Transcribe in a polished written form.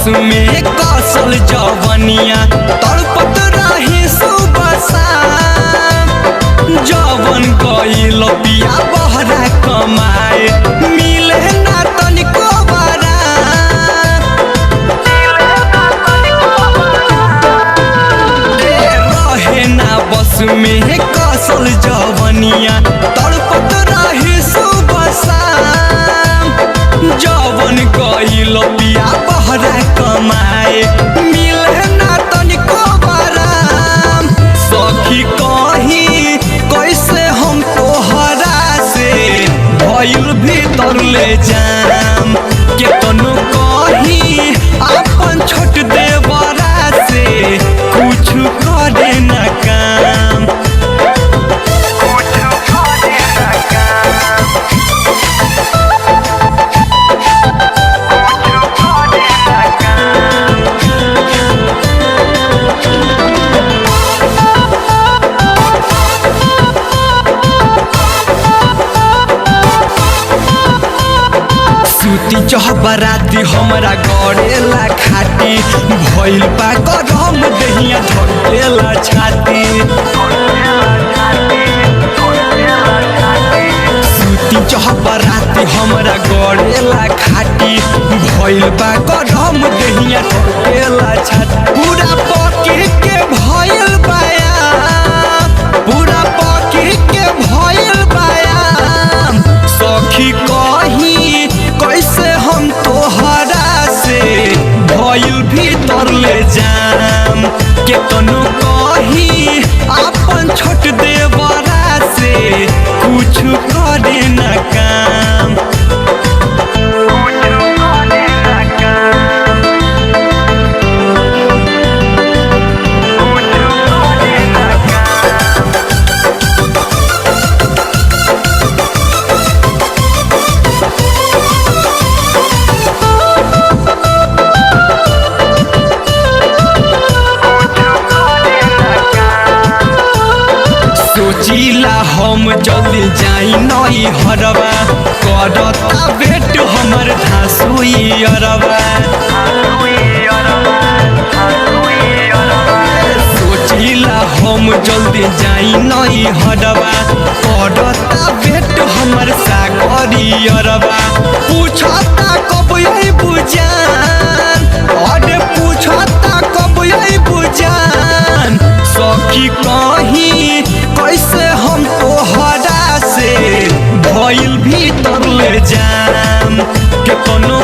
में कौशल जवनिया तड़पत रहे सुबह शाम। जवन गइल पिया बहरा कमाए मिले ना तनिको बराम। रहे ना बस में कौशल जवनिया तड़पत रहे सुबह शाम। जवन गइल पिया बहरा कमाए मिले ना तनिको बराम। सखी कहीं कैसे हम तोहरा से भइल भीतर ले जाम। केतनो कहीं अपन छोट देवरा से कुछ करे ना काम। सूती चहबराती हमरा गड़ेला खाटी भइल बा गरम देहिया धकेला छाती। सूती चहबराती हमरा गड़ेला खाटी भइल बा गरम देहिया धकेला छाती। पूरा पकी के भइल बायाम, पूरा पकी के भइल बायाम। सखी कहीं कैसे हम तोहरा से भइल भीतर ले जाम। केतनो कहीं अपन छोट देवरा से कुछ करे ना काम। सोचिला हम जल्दी जाई नई हरवा करता भेट हमर धासुई अरवा। सोचिला हम जल्दी जाई नई हरवा करता भेट हमर सागरी अरवा। पूछता कब यही बुझान, अरे पूछता कब यही बुझान। सखी कहीं कैसे हम तोहरा से भइल भीतर ले जाम। केतनो